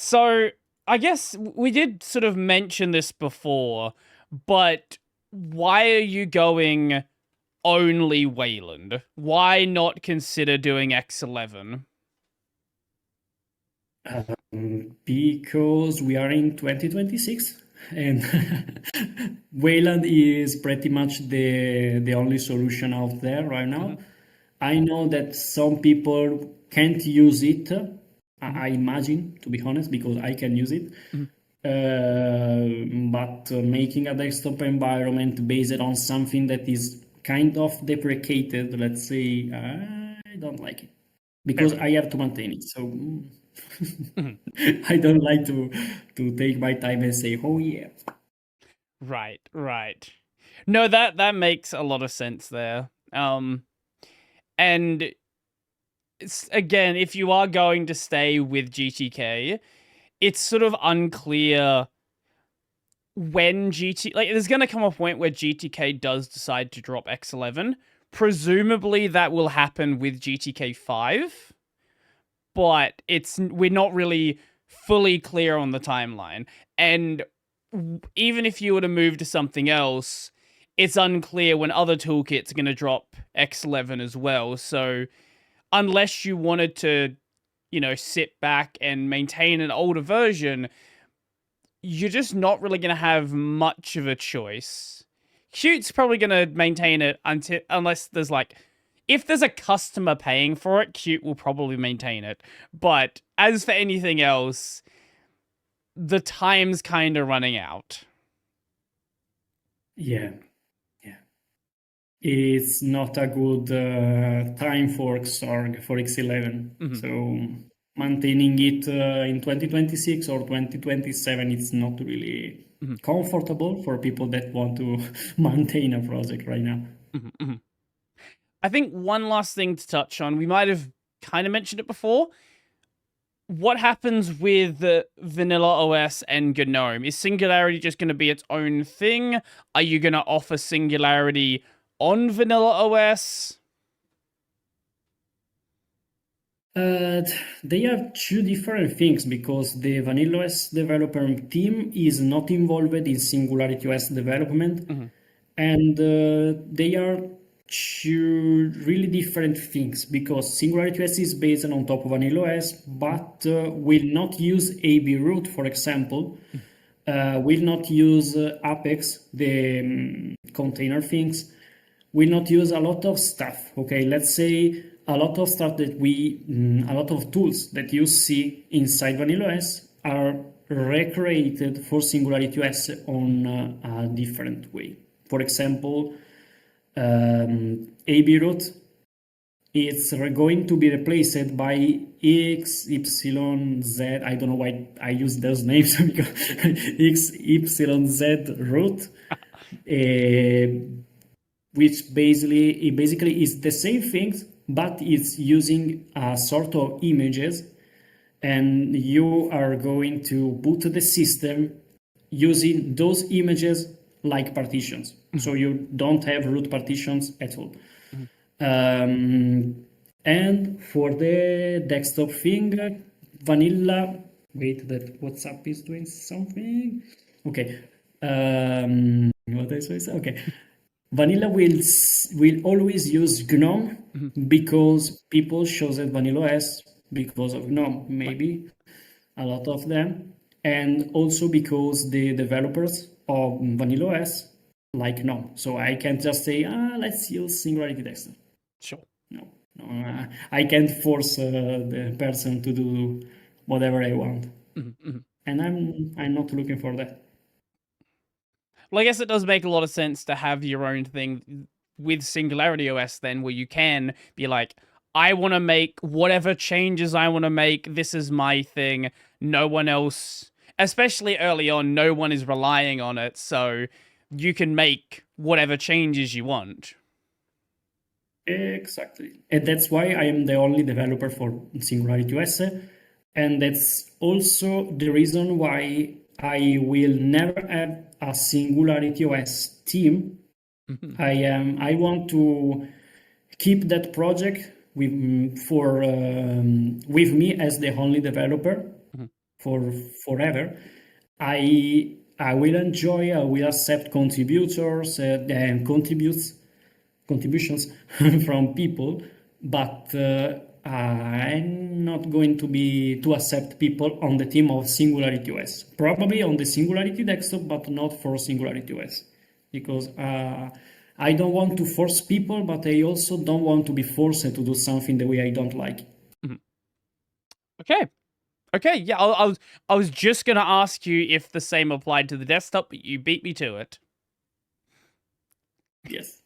So I guess we did sort of mention this before, but why are you going only Wayland? Why not consider doing X11? Because we are in 2026 and Wayland is pretty much the only solution out there right now. I know that some people can't use it. I imagine, to be honest, because I can use it. But making a desktop environment based on something that is kind of deprecated, let's say, I don't like it because I have to maintain it. So I don't like to take my time and say, oh yeah. Right, right. No, that makes a lot of sense there. And again, if you are going to stay with GTK, it's sort of unclear when there's going to come a point where GTK does decide to drop X11. Presumably that will happen with GTK 5, but we're not really fully clear on the timeline. And even if you were to move to something else, it's unclear when other toolkits are going to drop X11 as well. So unless you wanted to, sit back and maintain an older version, you're just not really going to have much of a choice. Qute's probably going to maintain it unless there's if there's a customer paying for it, Qt will probably maintain it. But as for anything else, the time's kind of running out. Yeah. It's not a good time for Xorg, for X11. So maintaining it in 2026 or 2027, it's not really comfortable for people that want to maintain a project right now. I think one last thing to touch on, we might have kind of mentioned it before. What happens with Vanilla OS and GNOME? Is Singularity just going to be its own thing? Are you going to offer Singularity on Vanilla OS? They are two different things because the Vanilla OS developer team is not involved in Singularity OS development, and they are two really different things because Singularity OS is based on top of Vanilla OS, but will not use AB root, for example, will not use Apex, the container things, will not use a lot of stuff. Okay, let's say a lot of stuff that a lot of tools that you see inside Vanilla OS are recreated for Singularity OS on a different way. For example, AB root is going to be replaced by XYZ. I don't know why I use those names because XYZ root, which basically is the same thing, but it's using a sort of images, and you are going to boot the system using those images like partitions. So you don't have root partitions at all. And for the desktop thing, Vanilla, wait, that WhatsApp is doing something. Okay. What I say? Okay. Vanilla will always use GNOME because people choose Vanilla OS because of GNOME, maybe a lot of them, and also because the developers of Vanilla OS like GNOME. So I can't just say, let's use Singularity Desktop. Sure. No, I can't force the person to do whatever I want, and I'm not looking for that. Well, I guess it does make a lot of sense to have your own thing with Singularity OS then, where you can be like, I want to make whatever changes I want to make. This is my thing. No one else, especially early on, no one is relying on it. So you can make whatever changes you want. Exactly. And that's why I am the only developer for Singularity OS. And that's also the reason why I will never have a Singularity OS team. I want to keep that project with me as the only developer. for forever. I will enjoy. I will accept contributors and contributions from people, but I'm not going to accept people on the team of Singularity OS. Probably on the Singularity desktop, but not for Singularity OS, because I don't want to force people, but I also don't want to be forced to do something the way I don't like. Okay. Okay, yeah, I was just gonna ask you if the same applied to the desktop, but you beat me to it. Yes.